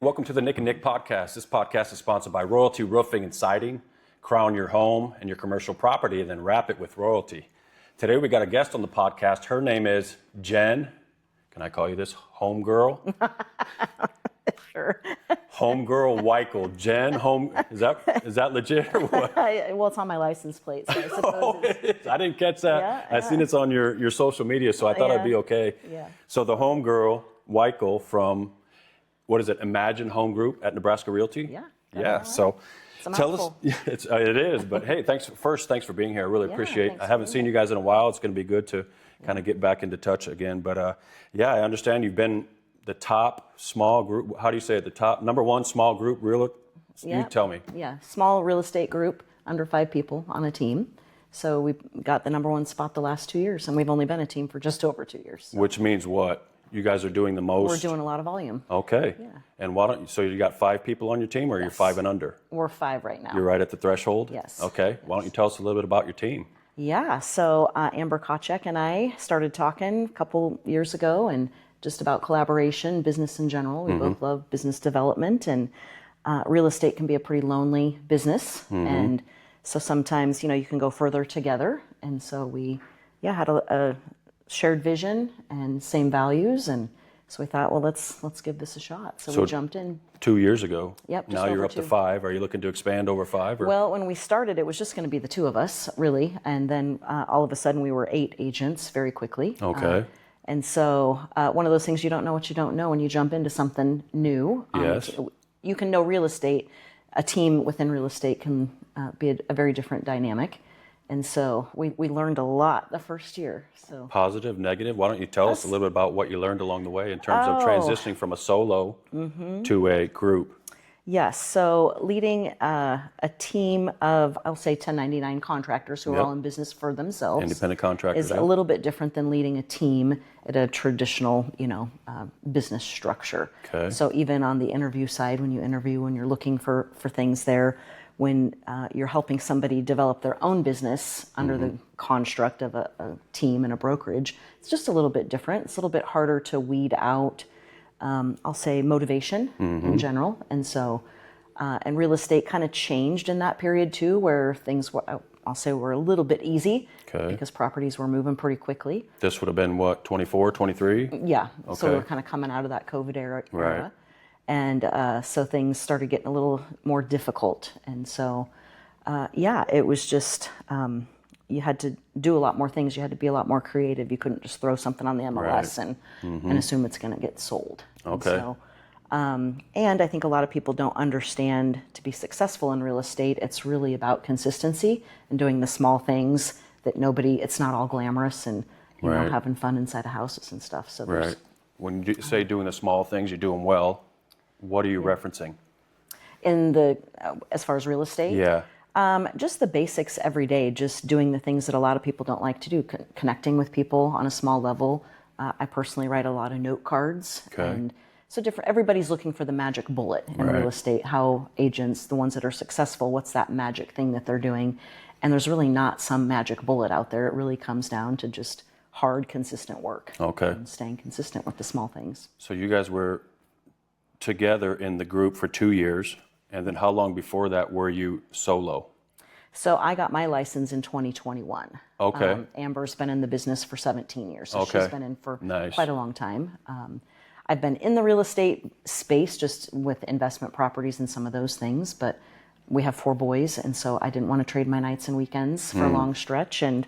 Welcome to the Nick and Nick podcast. This podcast is sponsored by Royalty Roofing and Siding. Crown your home and your commercial property and then wrap it with royalty. Today we got a guest on the podcast. Her name is Jenn. Can I call you this? Homegirl? Sure. Homegirl Weikel. Jenn, is that legit or what? Well, it's on my license plate, so I suppose it's... I didn't catch that. Yeah, I seen it's on your social media, so I thought I'd be okay. Yeah. So the Homegirl Weikel from, what is it, Imagine Home Group at Nebraska Realty? Yeah. Yeah, so tell us, mouthful. it is, but hey, thanks for being here. I really appreciate it. I haven't seen you guys in a while. It's going to be good to kind of get back into touch again. But yeah, I understand you've been the top small group, how do you say it, the top number one small group you tell me. Yeah, small real estate group, under 5 people on a team. So we got the number one spot the last 2 years, and we've only been a team for just over 2 years. So. Which means what? You guys are doing the most? We're doing a lot of volume. Okay. Yeah. And so you got 5 people on your team, or you're 5 and under? We're 5 right now. You're right at the threshold? Yes. Okay. Yes. Why don't you tell us a little bit about your team? Yeah, so Amber Kotchek and I started talking a couple years ago, and just about collaboration, business in general. We both love business development, and real estate can be a pretty lonely business. And so sometimes, you can go further together. And so we, had a shared vision and same values. And so we thought, well, let's give this a shot. So we jumped in. 2 years ago. Yep. Now you're up to 5. Are you looking to expand over 5? Or? Well, when we started, it was just going to be the 2 of us, really. And then all of a sudden we were 8 agents very quickly. Okay. And so one of those things, you don't know what you don't know when you jump into something new. Yes. You can know real estate. A team within real estate can be a very different dynamic. And so we learned a lot the first year. So Positive, negative? Why don't you tell us a little bit about what you learned along the way in terms of transitioning from a solo to a group? Yes, so leading a team of, I'll say 1099 contractors who are all in business for themselves. Independent contractors. Is a little bit different than leading a team at a traditional, business structure. Okay. So even on the interview side, when you're looking for things there, when you're helping somebody develop their own business under the construct of a team and a brokerage, it's just a little bit different. It's a little bit harder to weed out, I'll say, motivation in general. And so, and real estate kind of changed in that period too, where things were, I'll say, were a little bit easy because properties were moving pretty quickly. This would have been what, 24, 23? Yeah. Okay. So we were kind of coming out of that COVID era. Right. And so things started getting a little more difficult. And so, it was just, you had to do a lot more things. You had to be a lot more creative. You couldn't just throw something on the MLS and assume it's going to get sold. Okay. And so, and I think a lot of people don't understand, to be successful in real estate, it's really about consistency and doing the small things that it's not all glamorous and, having fun inside of houses and stuff. So right. When you say doing the small things, you do them well, what are you referencing? As far as real estate? Yeah. Just the basics every day, just doing the things that a lot of people don't like to do, connecting with people on a small level. I personally write a lot of note cards. Okay. And so everybody's looking for the magic bullet in real estate, how agents, the ones that are successful, what's that magic thing that they're doing? And there's really not some magic bullet out there. It really comes down to just hard, consistent work. Okay. And staying consistent with the small things. So you guys were together in the group for 2 years. And then how long before that were you solo? So I got my license in 2021. Okay. Amber's been in the business for 17 years. So she's been in for quite a long time. I've been in the real estate space just with investment properties and some of those things, but we have 4 boys, and so I didn't want to trade my nights and weekends for a long stretch. And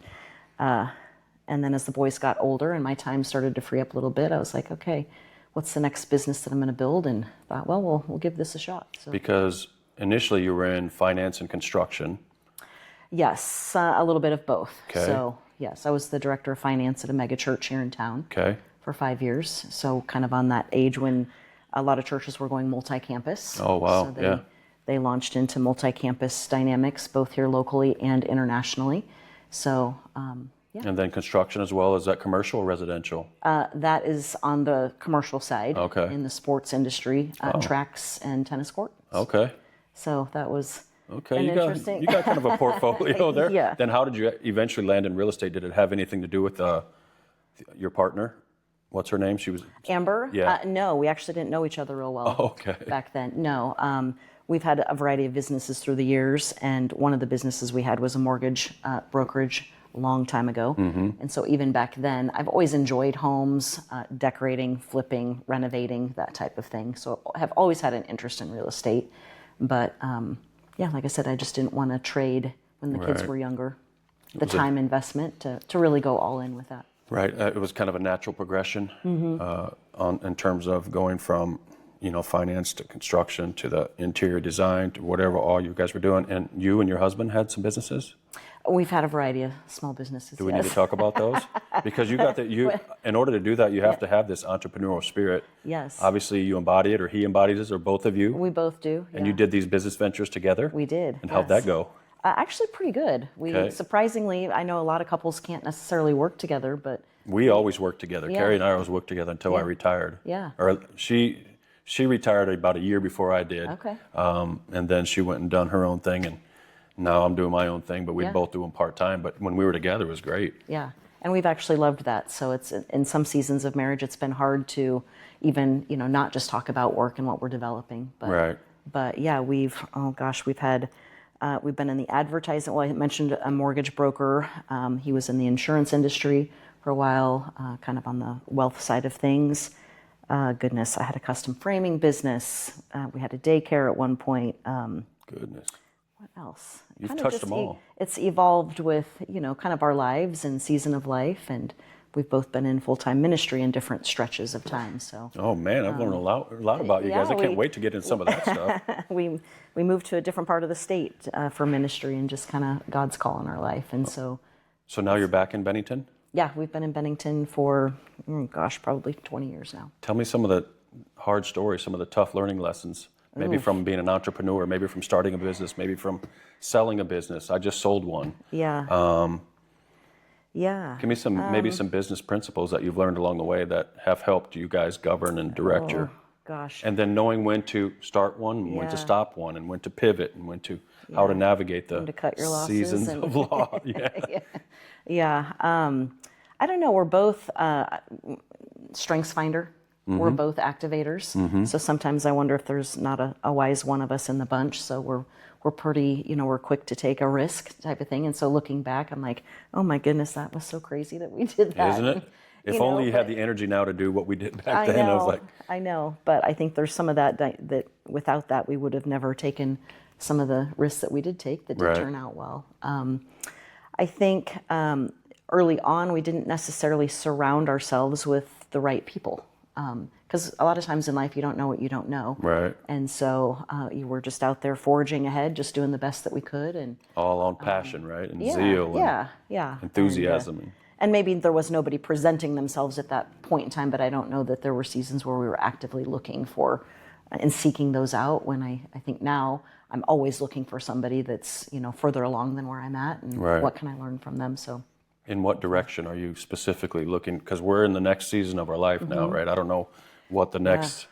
then as the boys got older and my time started to free up a little bit, I was like, okay, what's the next business that I'm going to build? And thought, well, we'll give this a shot. So. Because initially you were in finance and construction. Yes, a little bit of both. Okay. So yes, I was the director of finance at a mega church here in town for 5 years. So kind of on that age when a lot of churches were going multi-campus. Oh, wow. So they launched into multi-campus dynamics, both here locally and internationally. So, And then construction as well. Is that commercial or residential? That is on the commercial side in the sports industry, tracks and tennis courts. Okay. So that was you got kind of a portfolio there. Yeah. Then how did you eventually land in real estate? Did it have anything to do with your partner? what's her name? She was Amber? Yeah. No, we actually didn't know each other real well Okay. back then. No. We've had a variety of businesses through the years, and one of the businesses we had was a mortgage brokerage a long time ago. And so even back then, I've always enjoyed homes, decorating, flipping, renovating, that type of thing. So I have always had an interest in real estate. But yeah, like I said, I just didn't want to trade when the kids were younger, the time investment to really go all in with that. Right. It was kind of a natural progression in terms of going from, finance to construction to the interior design to whatever all you guys were doing. And you and your husband had some businesses? We've had a variety of small businesses. Do we need to talk about those? Because in order to do that, you have to have this entrepreneurial spirit. Yes. Obviously, you embody it, or he embodies it, or both of you. We both do. And you did these business ventures together? We did. And how'd that go? Actually, pretty good. Surprisingly, I know a lot of couples can't necessarily work together, but we always worked together. Carrie and I always worked together until I retired. Yeah. Or she retired about a year before I did. Okay. And then she went and done her own thing, and now I'm doing my own thing. But we both do them part time. But when we were together, it was great. Yeah, and we've actually loved that. So it's in some seasons of marriage, it's been hard to even not just talk about work and what we're developing. But, right. But yeah, we've been in the advertising. Well, I mentioned a mortgage broker. He was in the insurance industry for a while, kind of on the wealth side of things. Goodness, I had a custom framing business. We had a daycare at one point. Goodness. What else? You've touched them all. It's evolved with, kind of our lives and season of life, and we've both been in full-time ministry in different stretches of time. So. Oh man, I've learned a lot about you guys. I can't wait to get into some of that stuff. we moved to a different part of the state for ministry, and just kind of God's call in our life, and so. So now you're back in Bennington? Yeah, we've been in Bennington for, probably 20 years now. Tell me some of the hard stories, some of the tough learning lessons. Maybe from being an entrepreneur, maybe from starting a business, maybe from selling a business. I just sold one. Yeah. Yeah. Give me maybe some business principles that you've learned along the way that have helped you guys govern and direct your. Gosh. And then knowing when to start one, and when to stop one, and when to pivot, and how to navigate the to cut your losses seasons of law. Yeah. I don't know. We're both strengths finder. We're both activators. So sometimes I wonder if there's not a wise one of us in the bunch. So we're pretty, we're quick to take a risk type of thing. And so looking back, I'm like, oh my goodness, that was so crazy that we did that. Isn't it? If only you had the energy now to do what we did back then. I know, but I think there's some of that without that we would have never taken some of the risks that we did take that did turn out well. I think early on we didn't necessarily surround ourselves with the right people. Because a lot of times in life you don't know what you don't know. Right. And so you were just out there forging ahead, just doing the best that we could. And all on passion, right? And zeal and enthusiasm. And maybe there was nobody presenting themselves at that point in time, but I don't know that there were seasons where we were actively looking for and seeking those out, when I think now I'm always looking for somebody that's, further along than where I'm at, and what can I learn from them. So. In what direction are you specifically looking? Because we're in the next season of our life now, right? I don't know what the next,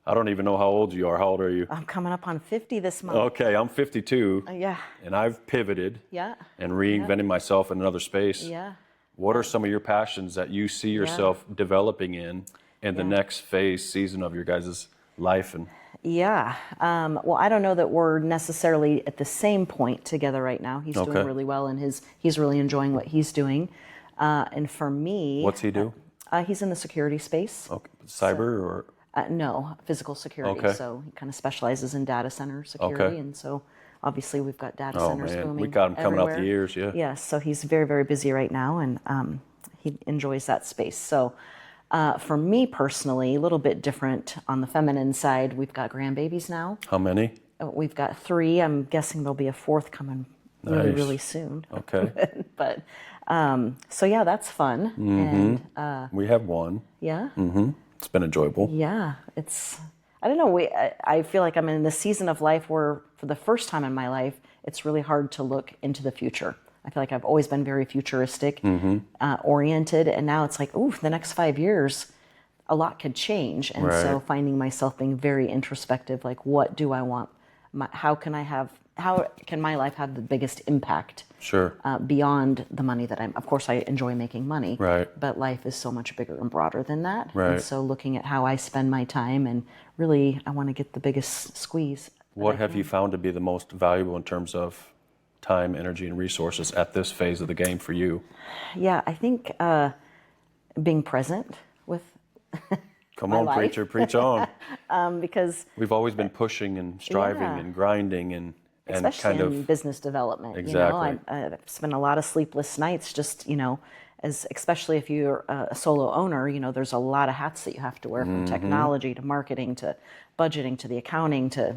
I don't even know how old you are. How old are you? I'm coming up on 50 this month. Okay, I'm 52. Yeah. And I've pivoted. Yeah. And reinvented myself in another space. Yeah. What are some of your passions that you see yourself developing in the next season of your guys' life? And Yeah. Well, I don't know that we're necessarily at the same point together right now. He's doing really well, and he's really enjoying what he's doing. And for me, what's he do? He's in the security space. Okay. Cyber or? No, physical security. Okay. So he kind of specializes in data center security, and so obviously we've got data centers booming. We got him coming everywhere. out the ears, Yes, so he's very, very busy right now, and he enjoys that space. So. For me personally, a little bit different on the feminine side. We've got grandbabies now. How many? We've got 3. I'm guessing there'll be a 4th coming really, really soon. Okay. But so yeah, that's fun. And we have 1. Yeah. It's been enjoyable. Yeah, I don't know. I feel like I'm in the season of life where, for the first time in my life, it's really hard to look into the future. I feel like I've always been very futuristic oriented, and now it's like, ooh, the next 5 years, a lot could change. And so finding myself being very introspective, like, what do I want? How can I have how can my life have the biggest impact? Sure. Beyond the money that of course I enjoy making money, Right. but life is so much bigger and broader than that. Right. And so looking at how I spend my time, and really I want to get the biggest squeeze. What have you found to be the most valuable in terms of time, energy, and resources at this phase of the game for you? Yeah, I think being present with Come my on, life. preacher, preach on. Because We've always been pushing and striving Yeah. and grinding and especially kind in of business development. Exactly. You know, I've spent a lot of sleepless nights just, especially if you're a solo owner, there's a lot of hats that you have to wear, from technology to marketing to budgeting to the accounting to,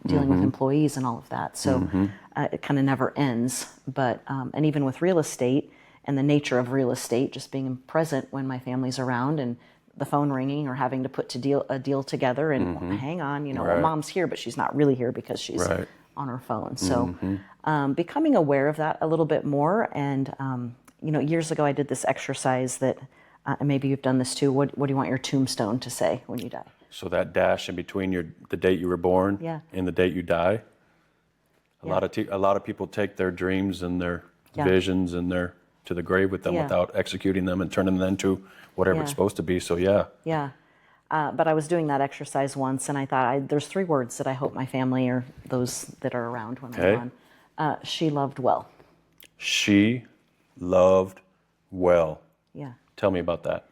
dealing with employees and all of that. So it kind of never ends. But, and even with real estate and the nature of real estate, just being present when my family's around and the phone ringing or having to put a deal together and hang on, Right. mom's here, but she's not really here because she's Right. on her phone. So becoming aware of that a little bit more. And, years ago I did this exercise that, and maybe you've done this too. What do you want your tombstone to say when you die? So that dash in between the date you were born Yeah. and the date you die. A Yeah. lot of people take their dreams and their Yeah. visions and to the grave with them Yeah. without executing them and turning them into whatever it's Yeah. supposed to be. So yeah. Yeah. But I was doing that exercise once, and I thought there's 3 words that I hope my family or those that are around when Okay. I'm gone. She loved well. She loved well. Yeah. Tell me about that.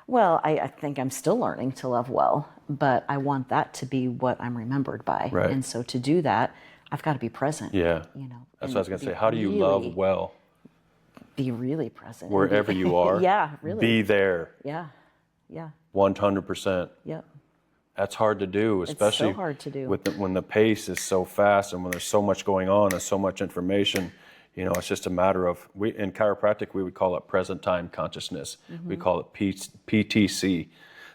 Well, I think I'm still learning to love well, but I want that to be what I'm remembered by. Right. And so to do that, I've got to be present. Yeah. That's what I was going to say. How do you love well? Be really present. Wherever you are. Yeah, really. Be there. Yeah. Yeah. 100%. Yep. That's hard to do, especially so hard to do. when the pace is so fast and when there's so much going on and so much information. It's just a matter of, in chiropractic, we would call it present time consciousness. We call it PTC.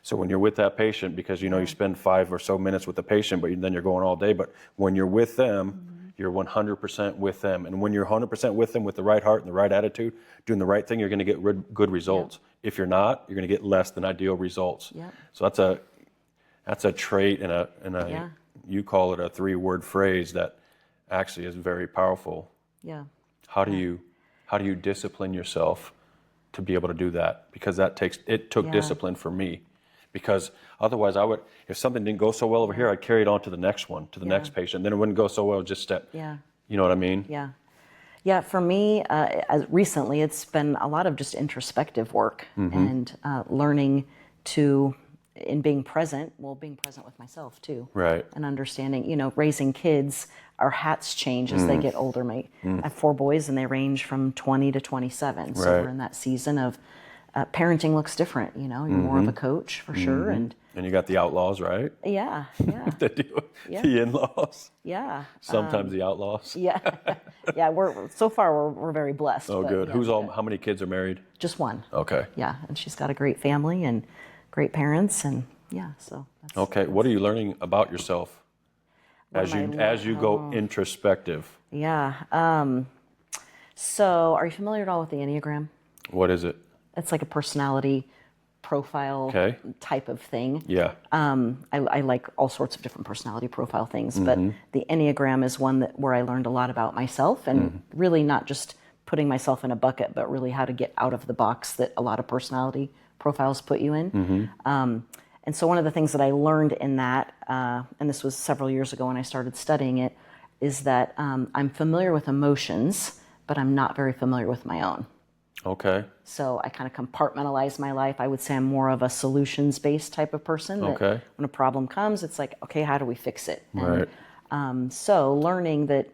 So when you're with that patient, because you spend 5 or so minutes with the patient, but then you're going all day. But when you're with them, you're 100% with them. And when you're 100% with them with the right heart and the right attitude, doing the right thing, you're going to get good results. If you're not, you're going to get less than ideal results. Yep. So that's a trait and a you call it a 3-word phrase that actually is very powerful. Yeah. How do you discipline yourself to be able to do that? Because it took discipline for me. Because otherwise if something didn't go so well over here, I'd carry it on to the next one, to the next patient. Then it wouldn't go so well, just step. Yeah. You know what I mean? Yeah. Yeah, for me, recently, it's been a lot of just introspective work and learning in being present with myself too. Right. And understanding, raising kids, our hats change as they get older. I have 4 boys and they range from 20 to 27. So Right. we're in that season of parenting looks different, you're more of a coach for sure. And you got the outlaws, right? yeah. The in-laws. Yeah. Sometimes the outlaws. Yeah. Yeah. We're very blessed. Oh, but good. yeah, How many kids are married? just one. Okay. Yeah. And she's got a great family and great parents. And so that's, Okay. What are you learning about yourself as you go introspective? yeah. So are you familiar at all with the Enneagram? What is it? It's like a personality profile type of thing. Yeah. I like all sorts of different personality profile things, but the Enneagram is one where I learned a lot about myself, and really not just putting myself in a bucket, but really how to get out of the box that a lot of personality profiles put you in. And so one of the things that I learned in that, and this was several years ago when I started studying it, is that I'm familiar with emotions, but I'm not very familiar with my own. Okay. So I kind of compartmentalize my life. I would say I'm more of a solutions-based type of person. That when a problem comes, it's like, okay, how do we fix it? Right. And, so learning that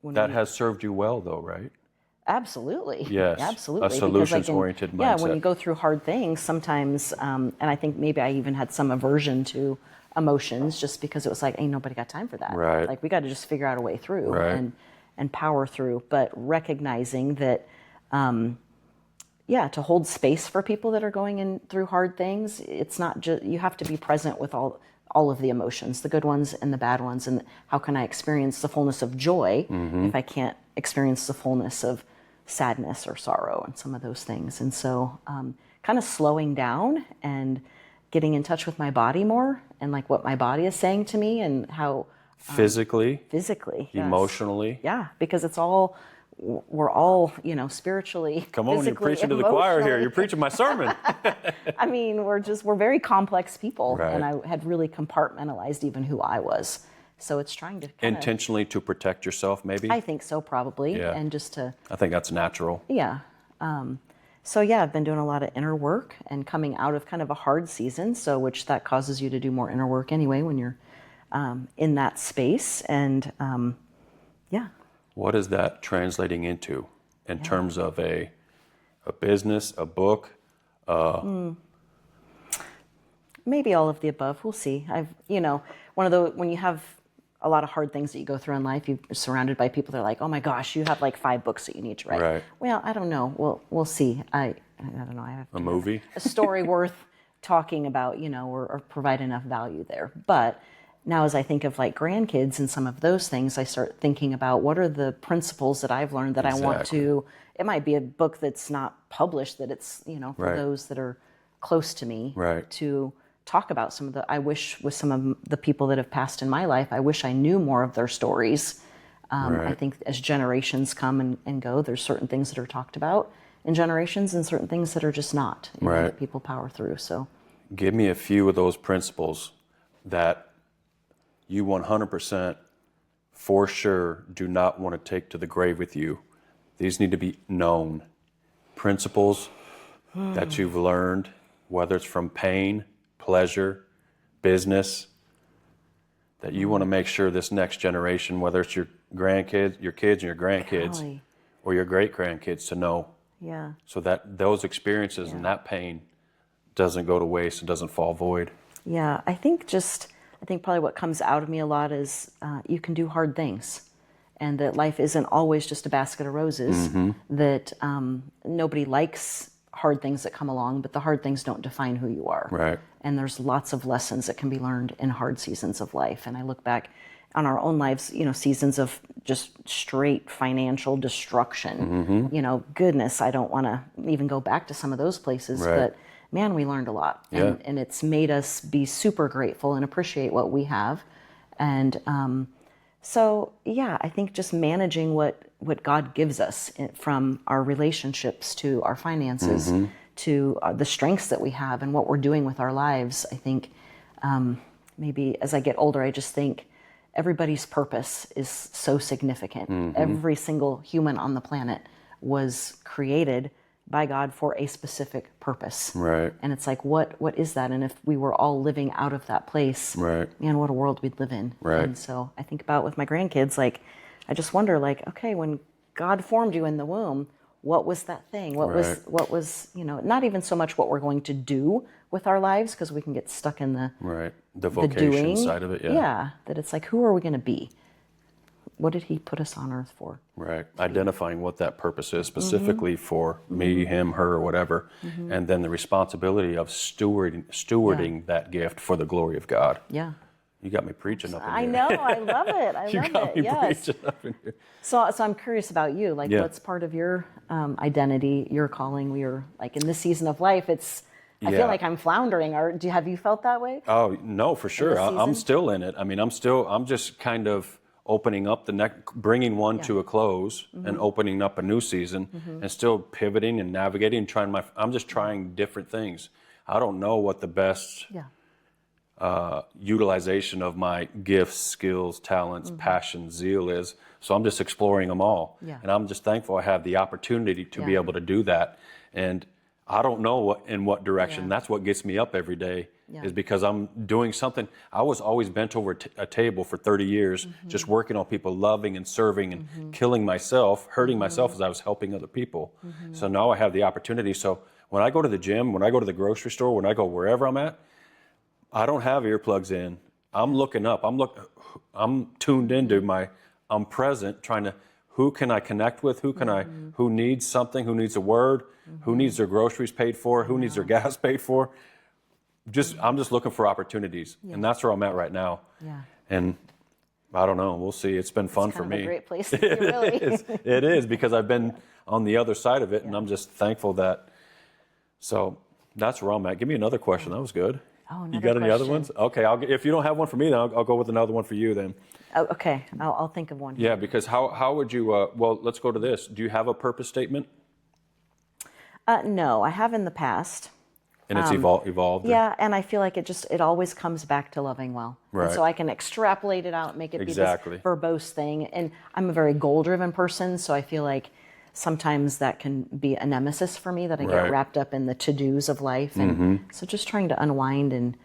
That has served you well, though, right? Absolutely. Yes. Absolutely. A solutions-oriented mindset. Yeah, when you go through hard things, sometimes, and I think maybe I even had some aversion to emotions just because it was like, ain't nobody got time for that. Right. Like we got to just figure out a way through Right. and power through. But recognizing that, to hold space for people that are going through hard things, it's not just, you have to be present with all of the emotions, the good ones and the bad ones. And how can I experience the fullness of joy if I can't experience the fullness of sadness or sorrow and some of those things? And so kind of slowing down and getting in touch with my body more and like what my body is saying to me and how Physically, yes. emotionally. Yeah, because we're all, spiritually, Come on, you're physically, preaching to the choir here. emotionally. You're preaching my sermon. I mean, we're very complex people, Right. and I had really compartmentalized even who I was. So it's trying to kind of, Intentionally to protect yourself, maybe? I think so, probably, Yeah. and just to, I think that's natural. yeah. So yeah, I've been doing a lot of inner work and coming out of kind of a hard season, so which that causes you to do more inner work anyway when you're in that space, and yeah. What is that translating into in terms of a business, a book? Maybe all of the above. We'll see. When you have a lot of hard things that you go through in life, you're surrounded by people that are like, oh my gosh, you have like 5 books that you need to write. Right. Well, I don't know. We'll see. I don't know. I have A movie? a story worth talking about, or provide enough value there. But now as I think of like grandkids and some of those things, I start thinking about what are the principles that I've learned that I want to, it might be a book that's not published, that it's, for Right. those that are close to me, Right. to talk about some of the, I wish with some of the people that have passed in my life, I wish I knew more of their stories. Right. I think as generations come and go, there's certain things that are talked about in generations and certain things that are just not, Right. that people power through. So Give me a few of those principles that you 100% for sure do not want to take to the grave with you. These need to be known. Principles that you've learned, whether it's from pain, pleasure, business, that you want to make sure this next generation, whether it's your grandkids, your kids and your grandkids, Golly. or your great-grandkids, to know, yeah. so that those experiences and that pain doesn't go to waste and doesn't fall void. Yeah, I think probably what comes out of me a lot is you can do hard things, and that life isn't always just a basket of roses, that nobody likes hard things that come along, but the hard things don't define who you are. Right. And there's lots of lessons that can be learned in hard seasons of life. And I look back on our own lives, seasons of just straight financial destruction. Goodness, I don't want to even go back to some of those places, Right. but man, we learned a lot. Yeah. And it's made us be super grateful and appreciate what we have. And so, yeah, I think just managing what God gives us from our relationships to our finances to the strengths that we have and what we're doing with our lives. I think maybe as I get older, I just think everybody's purpose is so significant. Every single human on the planet was created by God for a specific purpose. Right. And it's like, what is that? And if we were all living out of that place, Right. man, what a world we'd live in. Right. And so I think about with my grandkids, like, I just wonder, like, okay, when God formed you in the womb, what was that thing? What was, not even so much what we're going to do with our lives, because we can get stuck in the vocation doing side of it. Yeah, that it's like, who are we going to be? What did he put us on earth for? Right. Identifying what that purpose is specifically for me, him, her, or whatever. And then the responsibility of stewarding that gift for the glory of God. Yeah. You got me preaching up in here. I know. I love it. I You love got it. me Yes. preaching up in here. So I'm curious about you. Like, Yeah. what's part of your identity, your calling? You're like in this season of life. I Yeah. feel like I'm floundering. Have you felt that way? Oh, no, for sure. I'm season? still in it. I mean, I'm just kind of opening up bringing one to a close and opening up a new season and still pivoting and navigating, I'm just trying different things. I don't know what the best utilization of my gifts, skills, talents, passion, zeal is. So I'm just exploring them all. Yeah. And I'm just thankful I have the opportunity to be able to do that. And I don't know in what direction. That's what gets me up every day, is because I'm doing something. I was always bent over a table for 30 years, just working on people, loving and serving and killing myself, hurting myself as I was helping other people. So now I have the opportunity. So when I go to the gym, when I go to the grocery store, when I go wherever I'm at, I don't have earplugs in. I'm looking up. I'm tuned into I'm present, trying to, who can I connect with? Who needs something? Who needs a word? Who needs their groceries paid for? Who needs their gas paid for? I'm just looking for opportunities, and that's where I'm at right now. Yeah. And I don't know. We'll see. It's been fun for me. It's a great place to be, really. It is, because I've been on the other side of it, and I'm just thankful that. So that's where I'm at. Give me another question. That was good. Oh, You another got any other question. ones? Okay, if you don't have one for me, then I'll go with another one for you then. Oh, okay, I'll think of one. Yeah, because how would you, well, let's go to this. Do you have a purpose statement? No, I have in the past. And it's evolved? Yeah, and I feel like it always comes back to loving well. Right. And so I can extrapolate it out, make it Exactly. be this verbose thing. And I'm a very goal-driven person, so I feel like sometimes that can be a nemesis for me, that I get wrapped up in the to-dos of life. And so just trying to unwind and,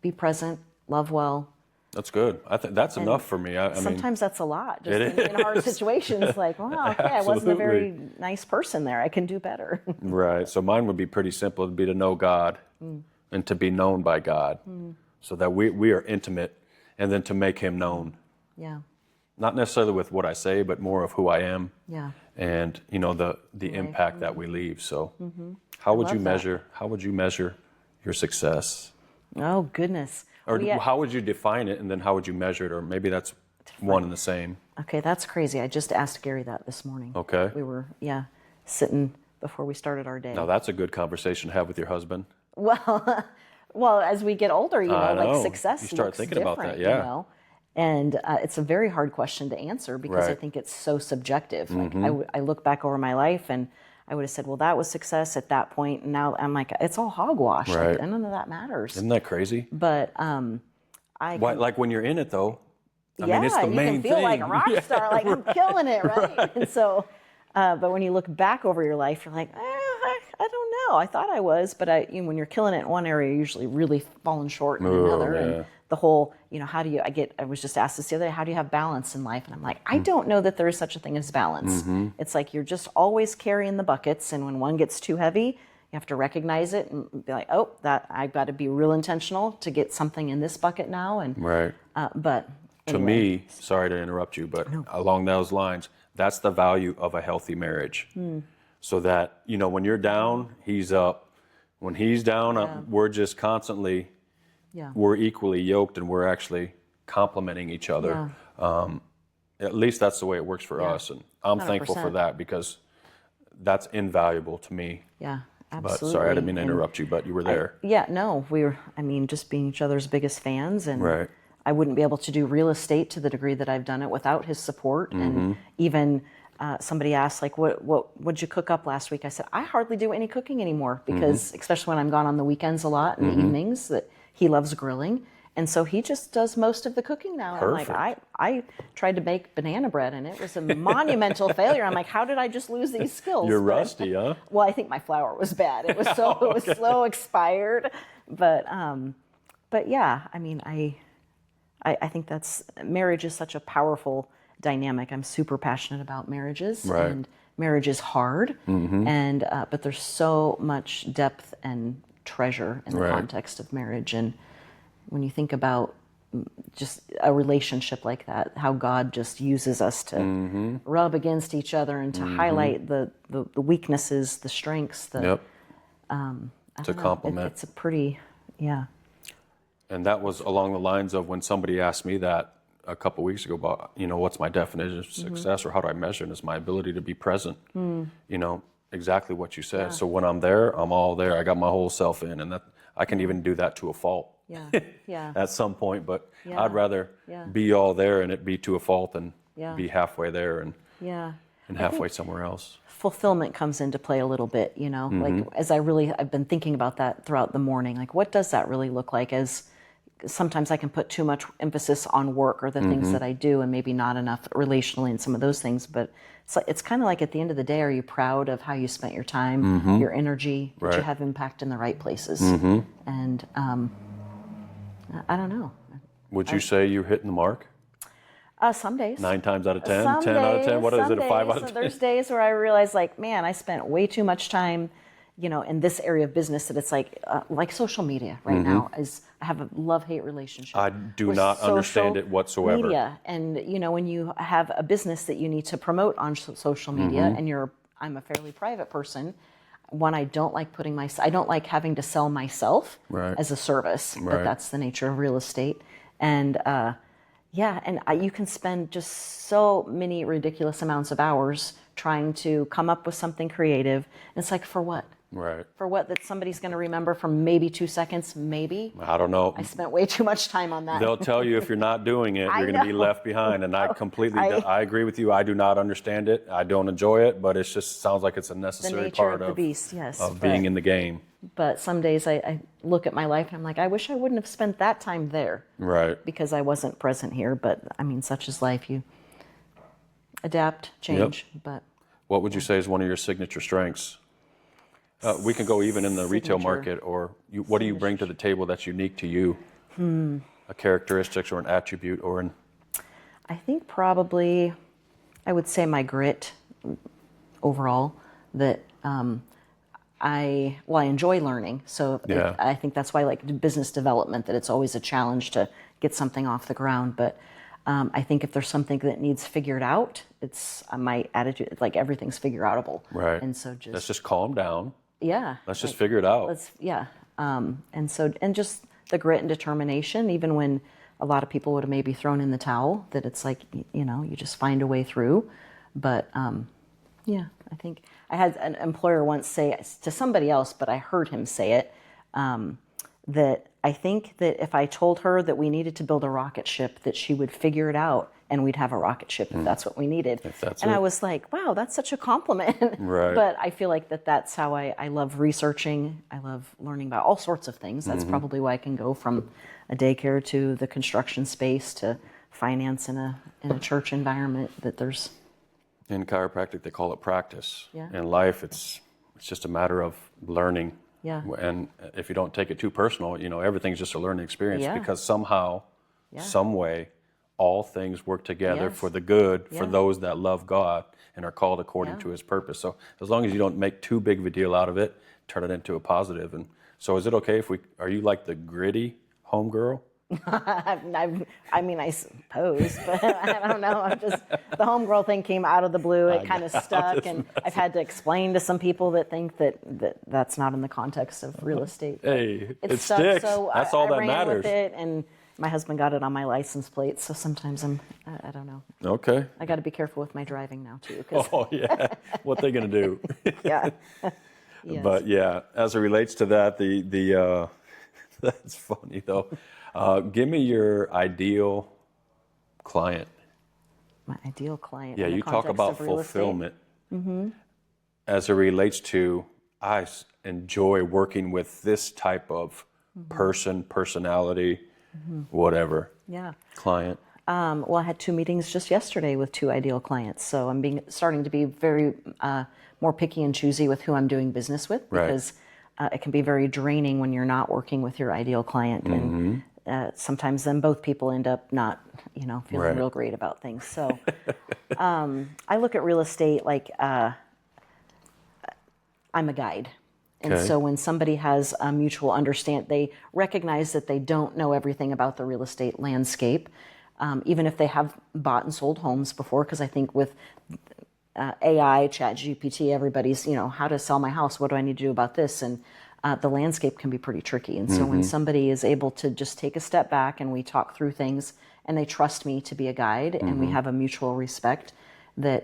be present, love well. That's good. I think that's enough for me. I mean, sometimes that's a lot, just in hard situations. Like, wow, okay, I wasn't a very nice person there. I can do better. Right. So mine would be pretty simple. It'd be to know God and to be known by God, so that we are intimate, and then to make Him known. Yeah. Not necessarily with what I say, but more of who I am. Yeah. And the impact that we leave. So, how would you measure? How would you measure your success? Oh goodness. Or how would you define it, and then how would you measure it? Or maybe that's one and the same. Okay, that's crazy. I just asked Gary that this morning. Okay. We were, sitting before we started our day. Now that's a good conversation to have with your husband. Well, as we get older, like success you start looks thinking about different, that, And it's a very hard question to answer because I think it's so subjective. Like I look back over my life and I would have said, well, that was success at that point. And now I'm like, it's all hogwash. Right. Like, none of that matters. Isn't that crazy? But like when you're in it, though, I mean, it's the main you can feel thing. like a rock star, like I'm killing it, right? And so, but when you look back over your life, you're like, I don't know. I thought I was, but when you're killing it in one area, you're usually really falling short in another. And the whole, how do you? I was just asked this the other day. How do you have balance in life? And I'm like, I don't know that there is such a thing as balance. It's like you're just always carrying the buckets, and when one gets too heavy, you have to recognize it and be like, oh, that I've got to be real intentional to get something in this bucket now. And but to me, sorry to interrupt you, but along those lines, that's the value of a healthy marriage. So that when you're down, he's up. When he's down, we're just constantly. We're equally yoked, and we're actually complementing each other. At least that's the way it works for us, and I'm 100%. Thankful for that because that's invaluable to me. Yeah, But absolutely. sorry, I didn't mean to interrupt you, but you were there. We were. Just being each other's biggest fans, and I wouldn't be able to do real estate to the degree that I've done it without his support. And even somebody asked, like, what'd you cook up last week? I said, I hardly do any cooking anymore because, especially when I'm gone on the weekends a lot and the evenings, that he loves grilling. And so he just does most of the cooking now. Perfect. I'm like, I tried to bake banana bread and it was a monumental failure. I'm like, how did I just lose these skills? You're rusty, huh? Well, I think my flour was bad. It was it was so expired. But yeah, I think marriage is such a powerful dynamic. I'm super passionate about marriages, and marriage is hard, and but there's so much depth and treasure in the context of marriage. And when you think about just a relationship like that, how God just uses us to rub against each other and to highlight the weaknesses, the strengths, to complement. It's a pretty, And that was along the lines of when somebody asked me that a couple weeks ago about, what's my definition of success or how do I measure it? It's my ability to be present. Exactly what you said. So when I'm there, I'm all there. I got my whole self in, and that I can even do that to a fault. At some point, but I'd rather be all there and it be to a fault than be halfway there and halfway somewhere else. Fulfillment comes into play a little bit, like as I've been thinking about that throughout the morning, like what does that really look like? As sometimes I can put too much emphasis on work or the things that I do and maybe not enough relationally and some of those things, but it's kind of like at the end of the day, are you proud of how you spent your time, your energy, did you have impact in the right places? And I don't know. Would you say you're hitting the mark? Some days. 9 times out of 10, 10 out of 10, what is it, a 5 out of 10? There's days where I realize, like, man, I spent way too much time, in this area of business that it's like social media right now I have a love-hate relationship. I do not understand it whatsoever. Media. And, when you have a business that you need to promote on social media and I'm a fairly private person, I don't like I don't like having to sell myself as a service, but that's the nature of real estate. And, you can spend just so many ridiculous amounts of hours trying to come up with something creative. And it's like, for what? Right. For what that somebody's going to remember from maybe 2 seconds, maybe. I don't know. I spent way too much time on that. They'll tell you if you're not doing it, I you're going to be know. left behind. And I completely, I I agree with you. I do not understand it. I don't enjoy it, but it just sounds like it's a The necessary nature part of the beast, yes. of being in the game. But some days I look at my life and I'm like, I wish I wouldn't have spent that time there. Right. Because I wasn't present here. But I mean, such is life. You adapt, change. But What would you say is one of your signature strengths? We can go even in the retail market, or what do you bring to the table that's unique to you? A characteristic or an attribute or an... I think probably, I would say my grit overall, that I enjoy learning. So I think that's why I like business development, that it's always a challenge to get something off the ground. But I think if there's something that needs figured out, it's my attitude, like everything's figure outable. Right. And so let's just calm down. Yeah. Let's just figure it out. And just the grit and determination, even when a lot of people would have maybe thrown in the towel, that it's like, you just find a way through. But I think I had an employer once say to somebody else, but I heard him say it, that I think that if I told her that we needed to build a rocket ship, that she would figure it out and we'd have a rocket ship if that's what we needed. I was like, wow, that's such a compliment. Right. But I feel like that's how I love researching. I love learning about all sorts of things. That's probably why I can go from a daycare to the construction space to finance in a church environment, that there's... In chiropractic, they call it practice. Yeah. In life, it's just a matter of learning. Yeah. And if you don't take it too personal, everything's just a learning experience, Yeah. because somehow, some way, all things work together Yes. for the good for Yeah. those that love God and are called according to his purpose. So as long as you don't make too big of a deal out of it, turn it into a positive. And so is it okay if are you like the gritty homegirl? I mean, I suppose, but I don't know. The homegirl thing came out of the blue. It kind of stuck, and I've had to explain to some people that think that's not in the context of real estate. Hey, it stuck, sticks. so That's all I that ran matters. with it, and my husband got it on my license plate. So sometimes I don't know. Okay. I got to be careful with my driving now too. 'Cause, Oh yeah. What they gonna do? yeah. Yes. But yeah, as it relates to that, the that's funny though. Give me your ideal client. My ideal client. Yeah, in the you talk context about of real estate. fulfillment. As it relates to, I enjoy working with this type of person, personality, whatever. Yeah. Client. Well, I had 2 meetings just yesterday with 2 ideal clients, so I'm starting to be very more picky and choosy with who I'm doing business with, because it can be very draining when you're not working with your ideal client, and sometimes then both people end up not, feeling real great about things. So I look at real estate like I'm a guide. And so when somebody has a mutual understanding, they recognize that they don't know everything about the real estate landscape, even if they have bought and sold homes before, because I think with AI, ChatGPT, everybody's, how to sell my house, what do I need to do about this? And the landscape can be pretty tricky. And so when somebody is able to just take a step back and we talk through things and they trust me to be a guide and we have a mutual respect, that,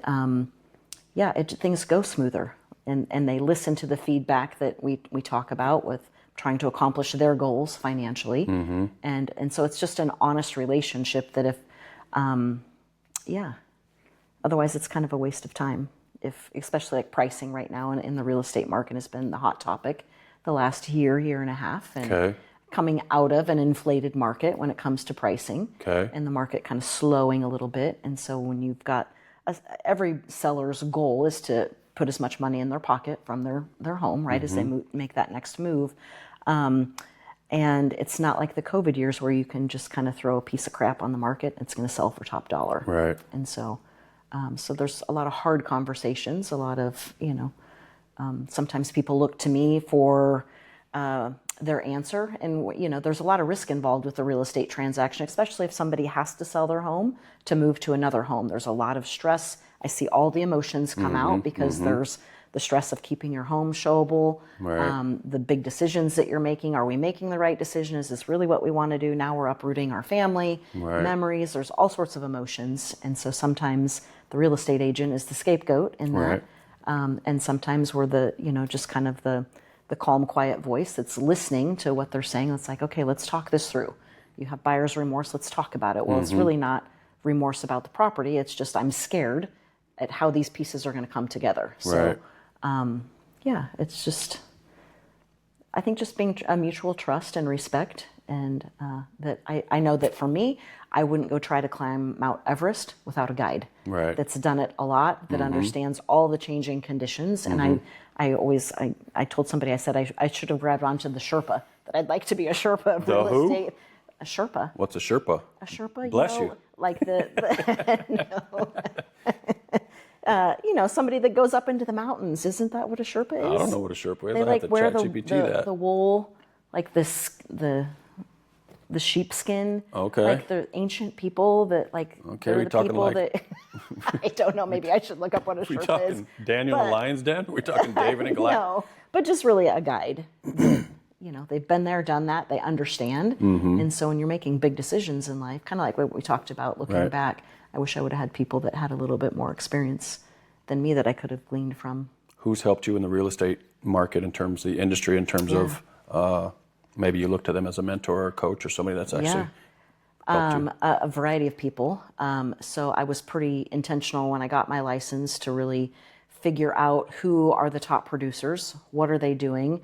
things go smoother. And they listen to the feedback that we talk about with trying to accomplish their goals financially. And so it's just an honest relationship that if, otherwise it's kind of a waste of time. Especially like pricing right now in the real estate market has been the hot topic the last year and a half. And coming out of an inflated market when it comes to pricing. And the market kind of slowing a little bit. And so when you've got, every seller's goal is to put as much money in their pocket from their home, right, as they make that next move. And it's not like the COVID years where you can just kind of throw a piece of crap on the market and it's going to sell for top dollar. Right. And so there's a lot of hard conversations, a lot of, sometimes people look to me for their answer. And, there's a lot of risk involved with the real estate transaction, especially if somebody has to sell their home to move to another home. There's a lot of stress. I see all the emotions come out because there's the stress of keeping your home showable, the big decisions that you're making. Are we making the right decision? Is this really what we want to do? Now we're uprooting our family, memories. There's all sorts of emotions. And so sometimes the real estate agent is the scapegoat in that. And sometimes we're just kind of the calm, quiet voice that's listening to what they're saying. It's like, okay, let's talk this through. You have buyer's remorse, let's talk about it. Well, it's really not remorse about the property. It's just I'm scared at how these pieces are going to come together. So, it's just, I think just being a mutual trust and respect, and that I know that for me, I wouldn't go try to climb Mount Everest without a guide that's done it a lot, that understands all the changing conditions. And I told somebody, I said I should have grabbed onto the Sherpa, that I'd like to be a Sherpa of real estate. A Sherpa. What's a Sherpa? A Sherpa, Bless you. Like somebody that goes up into the mountains. Isn't that what a Sherpa is? I don't know what a Sherpa is. They I have to wear chat GPT that. the wool, like the sheepskin. Okay. Like the ancient people that Okay, they're we the talking people like that I don't know. Maybe I should look up what a we Sherpa talking is. Daniel and the Lion's Den? We talking David and Goliath? No, but just really a guide. They've been there, done that, they understand. And so when you're making big decisions in life, kind of like what we talked about looking back, I wish I would have had people that had a little bit more experience than me that I could have gleaned from. Who's helped you in the real estate market in terms of the industry, in terms of maybe you look to them as a mentor or a coach or somebody that's actually helped you? A variety of people. So I was pretty intentional when I got my license to really figure out who are the top producers, what are they doing,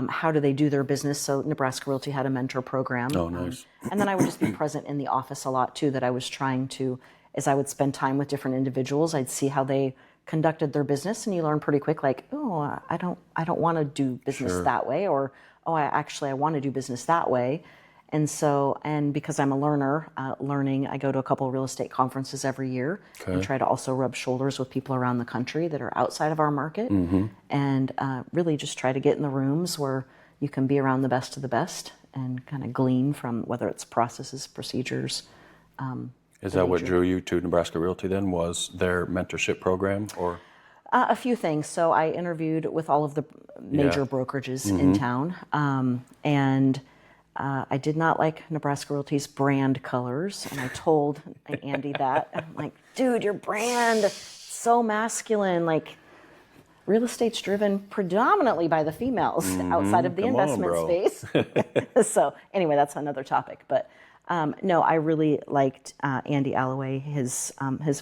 how do they do their business. So Nebraska Realty had a mentor program. Oh, nice. And then I would just be present in the office a lot too, that I was trying to, as I would spend time with different individuals, I'd see how they conducted their business, and you learn pretty quick, like, oh, I don't want to do business that way, or oh, I want to do business that way. And so, and because I'm a learner, I go to a couple of real estate conferences every year and try to also rub shoulders with people around the country that are outside of our market, and really just try to get in the rooms where you can be around the best of the best and kind of glean from whether it's processes, procedures. Is that what drew you to Nebraska Realty then, was their mentorship program, or? A few things. So I interviewed with all of the major brokerages in town, and I did not like Nebraska Realty's brand colors, and I told Andy that. I'm like, dude, your brand is so masculine. Like, real estate's driven predominantly by the females outside of the investment space. So anyway, that's another topic. But no, I really liked Andy Alloway, his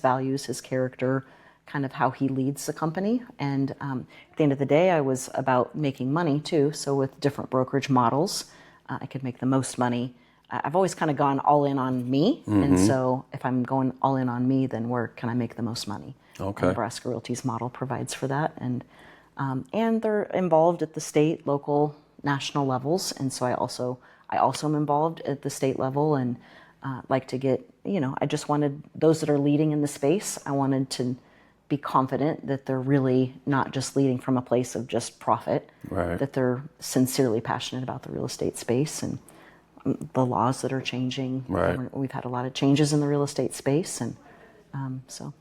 values, his character, kind of how he leads the company. And at the end of the day, I was about making money too. So with different brokerage models, I could make the most money. I've always kind of gone all in on me. And so if I'm going all in on me, then where can I make the most money? Okay. And Nebraska Realty's model provides for that. And they're involved at the state, local, national levels. And so I also am involved at the state level, and like to get, I just wanted those that are leading in the space, I wanted to be confident that they're really not just leading from a place of just profit, that they're sincerely passionate about the real estate space and the laws that are changing. We've had a lot of changes in the real estate space, and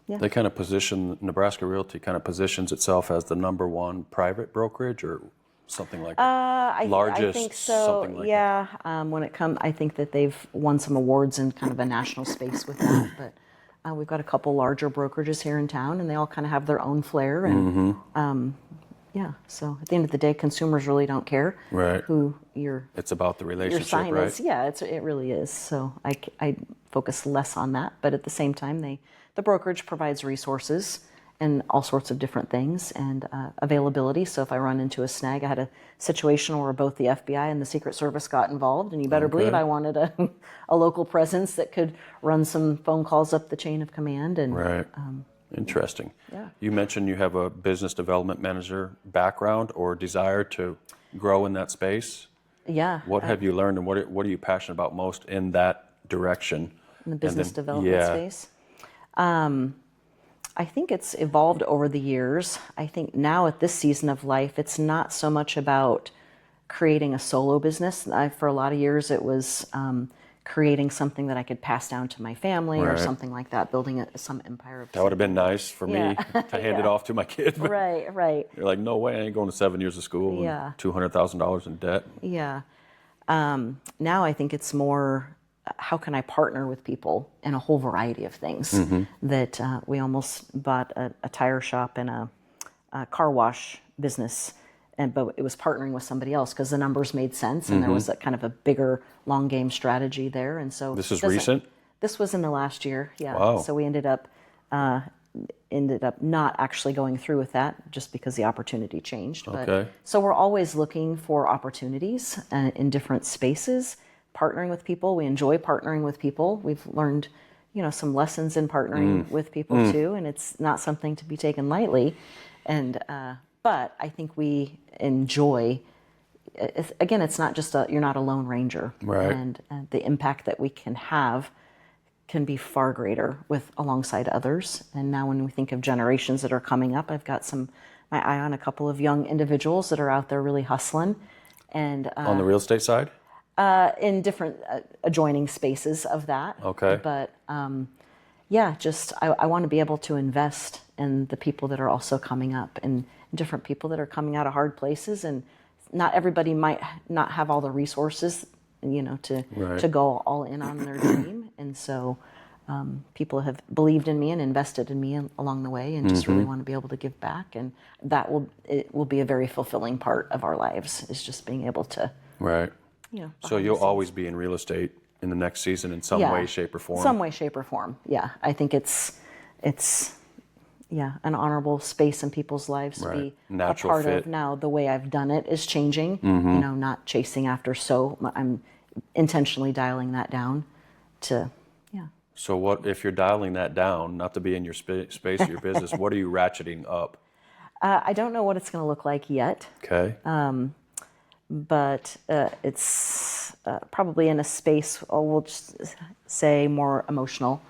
They kind of Nebraska Realty kind of positions itself as the #1 private brokerage, or something like that. Largest, I think so. Something like that. When it comes, I think that they've won some awards in kind of a national space with that. But we've got a couple larger brokerages here in town, and they all kind of have their own flair. And so at the end of the day, consumers really don't care who It's about the relationship, your sign right? is. Yeah, it really is. So I focus less on that, but at the same time, the brokerage provides resources and all sorts of different things, and availability. So if I run into a snag, I had a situation where both the FBI and the Secret Service got involved, and you better believe I wanted a local presence that could run some phone calls up the chain of command. And Interesting. Yeah. You mentioned you have a business development manager background or desire to grow in that space. Yeah. What have you learned, and what are you passionate about most in that direction? In the business development space? I think it's evolved over the years. I think now at this season of life, it's not so much about creating a solo business. For a lot of years, it was creating something that I could pass down to my family or something like that, building some empire. That would have been nice for me to hand it off to my kids. Right. They're like, no way, I ain't going to 7 years of school and $200,000 in debt. Yeah. Now I think it's more, how can I partner with people in a whole variety of things? That we almost bought a tire shop and car wash business, but it was partnering with somebody else because the numbers made sense, and there was a kind of a bigger long game strategy there. And so this is recent. This was in the last year, yeah. Wow. So we ended up not actually going through with that just because the opportunity changed. Okay. But, so we're always looking for opportunities in different spaces, partnering with people. We enjoy partnering with people. We've learned, some lessons in partnering with people too, and it's not something to be taken lightly. And but I think we enjoy. Again, it's not just you're not a lone ranger, right? And the impact that we can have can be far greater alongside others. And now when we think of generations that are coming up, I've got my eye on a couple of young individuals that are out there really hustling. And on the real estate side? In different adjoining spaces of that. Okay. But I want to be able to invest in the people that are also coming up, and different people that are coming out of hard places. And not everybody might not have all the resources, to go all in on their dream. And so people have believed in me and invested in me along the way, and just really want to be able to give back. And it will be a very fulfilling part of our lives, is just being able to. Right. So you'll always be in real estate in the next season in some way, shape, or form? Some way, shape, or form. Yeah. I think it's an honorable space in people's lives to be natural a part fit. of. Now, the way I've done it is changing, not chasing after. So I'm intentionally dialing that down to, So what, if you're dialing that down, not to be in your space of your business, what are you ratcheting up? I don't know what it's going to look like yet. Okay. But it's probably in a space, we'll just say more emotional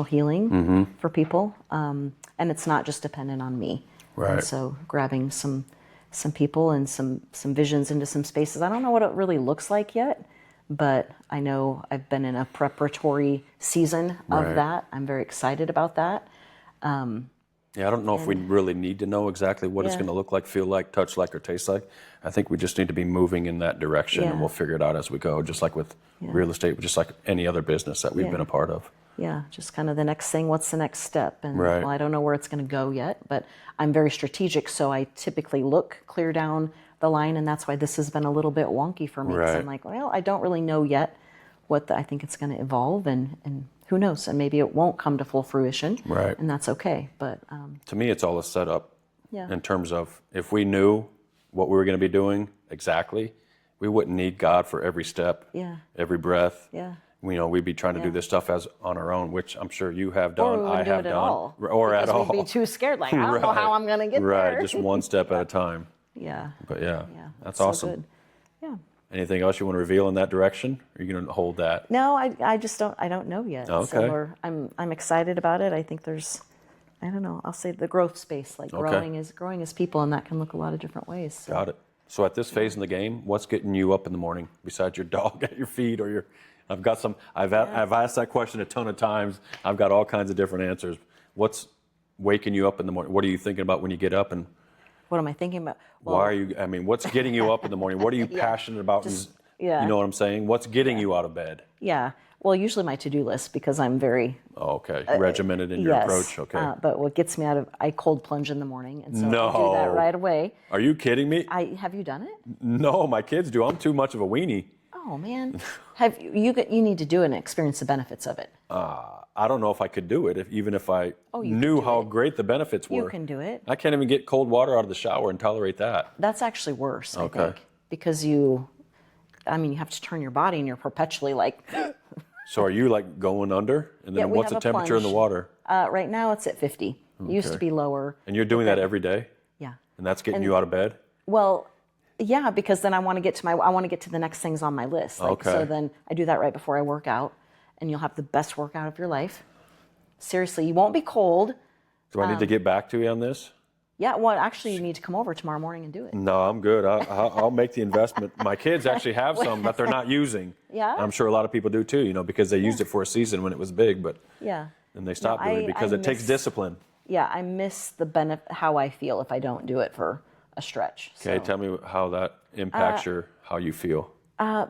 healing for people. And it's not just dependent on me. Right. And so grabbing some people and some visions into some spaces. I don't know what it really looks like yet, but I know I've been in a preparatory season of that. I'm very excited about that. I don't know if we really need to know exactly what it's going to look like, feel like, touch like, or taste like. I think we just need to be moving in that direction, and we'll figure it out as we go, just like with real estate, just like any other business that we've been a part of. Yeah, just kind of the next thing, what's the next step? And well, I don't know where it's going to go yet, but I'm very strategic, so I typically look clear down the line, and that's why this has been a little bit wonky for me. Because I'm like, well, I don't really know yet I think it's going to evolve, and who knows? And maybe it won't come to full fruition, and that's okay. But to me, it's all a setup Yeah. in terms of if we knew what we were going to be doing exactly, we wouldn't need God for every step, Yeah. every breath. Yeah. You know, we'd be trying to do this stuff as on our own, which I'm sure you have done, I have done, or at all. We'd be too scared, like, I don't know how I'm going to get there. Right, just one step at a time. Yeah. But yeah, that's so awesome. Good. Yeah. Anything else you want to reveal in that direction? Or are you going to hold that? No, I just don't. I don't know yet. Okay. So I'm excited about it. I think there's, I don't know. I'll say the growth space, like growing as people, and that can look a lot of different ways. So. Got it. So at this phase in the game, what's getting you up in the morning besides your dog at your feet or your? I've got some. I've asked that question a ton of times. I've got all kinds of different answers. What's waking you up in the morning? What are you thinking about when you get up, and what am I thinking about? Well, why are you? I mean, what's getting you up in the morning? What are you passionate about? You know what I'm saying? What's getting you out of bed? Yeah. Well, usually my to-do list, because I'm very regimented in your approach. Okay. But what gets me I cold plunge in the morning, and so I do that right away. Are you kidding me? Have you done it? No, my kids do. I'm too much of a weenie. Oh man, you need to do it and experience the benefits of it. I don't know if I could do it even if I knew how great the benefits were. You can do it. I can't even get cold water out of the shower and tolerate that. That's actually worse, I think, because you have to turn your body and you're perpetually like. So are you like going under? And then what's the temperature in the water? Right now it's at 50. It used to be lower. And you're doing that every day? Yeah. And that's getting you out of bed? Well, yeah, because then I want to get to the next things on my list. So then I do that right before I work out, and you'll have the best workout of your life. Seriously, you won't be cold. Do I need to get back to you on this? Yeah, well, actually, you need to come over tomorrow morning and do it. No, I'm good. I'll make the investment. My kids actually have some that they're not using. Yeah? I'm sure a lot of people do too, because they used it for a season when it was big, but then they stopped doing it because it takes discipline. Yeah, I miss the how I feel if I don't do it for a stretch. Okay, tell me how that impacts how you feel.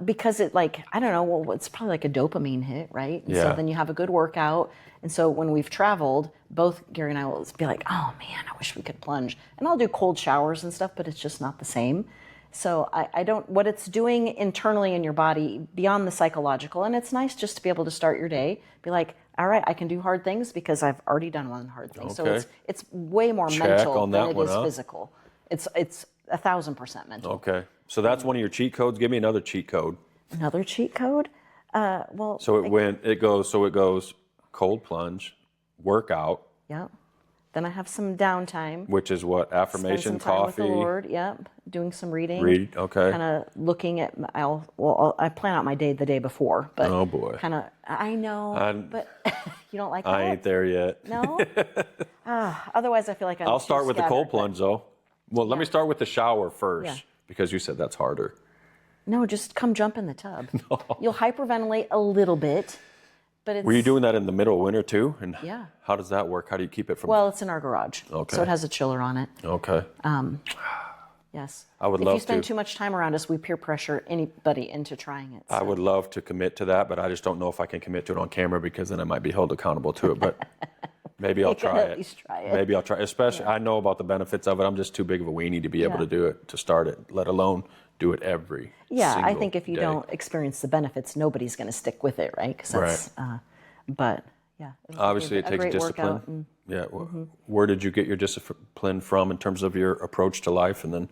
Because it like, I don't know, well, it's probably like a dopamine hit, right? And Yeah. so then you have a good workout. And so when we've traveled, both Gary and I will be like, oh man, I wish we could plunge. And I'll do cold showers and stuff, but it's just not the same. So I don't, what it's doing internally in your body beyond the psychological, and it's nice just to be able to start your day, be like, all right, I can do hard things because I've already done one hard thing. So Okay. it's way more Check mental on than that it one, is huh? physical. It's 1,000% mental. Okay. So that's one of your cheat codes. Give me another cheat code. Another cheat code? Well, So it goes cold plunge, workout, yeah. Then I have some downtime. which is what? Spend Affirmation, some time coffee, with the Lord. Yep. Doing some reading. read. Okay. Kind of looking at. I plan out my day the day before, but Oh boy. kind of. I know, but you don't like that. I ain't there yet. No. Otherwise, I feel like I'm. I'll too start with the cold scattered, plunge though. Well, let me start with the shower first Yeah. because you said that's harder. No, just come jump in the tub. You'll hyperventilate a little bit, but it's. Were you doing that in the middle of winter too? And Yeah. how does that work? How do you keep it from? Well, it's in our garage, Okay. so it has a chiller on it. Okay. Yes. I would if love you spend to. too much time around us, we peer pressure anybody into trying it. I so. would love to commit to that, but I just don't know if I can commit to it on camera because then I might be held accountable to it. But maybe I'll You can try at it. least try it. Maybe I'll try. Especially, I know about the benefits of it. I'm just too big of a weenie to be able Yeah. to do it, to start it, let alone do it every. Yeah, I single think if you day. don't experience the benefits, nobody's going to stick with it, right? 'Cause that's, but yeah. it'll be Obviously, it a takes great discipline. workout and- Yeah. Where did you get your discipline from in terms of your approach to life, and then?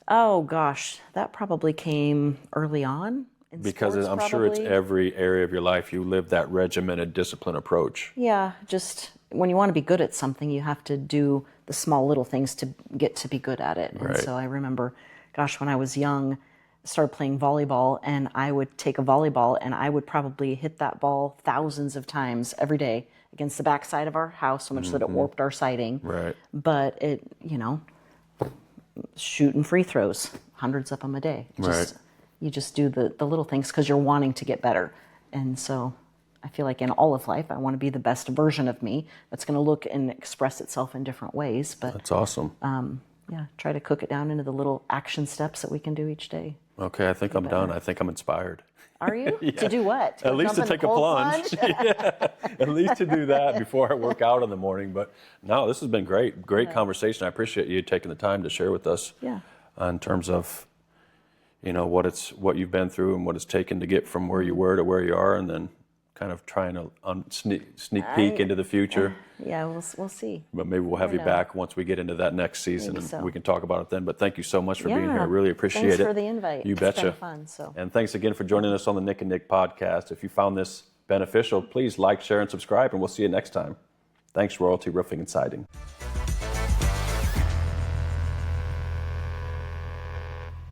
Oh gosh, that probably came early on. In Because sports, I'm sure it's probably. every area of your life you live that regimented discipline approach. Yeah, just when you want to be good at something, you have to do the small little things to get to be good at it. Right. And so I remember, gosh, when I was young, I started playing volleyball, and I would take a volleyball and I would probably hit that ball thousands of times every day against the backside of our house, so much that it warped our siding. Right. But it, shooting free throws, hundreds of them a day. Right. You just do the little things because you're wanting to get better. And so I feel like in all of life, I want to be the best version of me that's going to look and express itself in different ways. But That's awesome. yeah, try to cook it down into the little action steps that we can do each day. Okay, I think I'm done. I think I'm inspired. Are you? To do what? At least to jump in take the a cold plunge. Yeah, at least to do that before I work out in the morning. But no, this has been great. Great conversation. I appreciate you taking the time to share with us. Yeah. In terms of, what you've been through and what it's taken to get from where you were to where you are, and then kind of trying to sneak peek into the future. Yeah, we'll see. But maybe we'll have you know. back once we get into that next season, Maybe and so. we can talk about it then. But thank you so much for being here. I Yeah. really appreciate Thanks it. for the invite. You It's betcha. been fun. So. And thanks again for joining us on the Nick and Nick podcast. If you found this beneficial, please like, share, and subscribe, and we'll see you next time. Thanks, Royalty Roofing and Siding.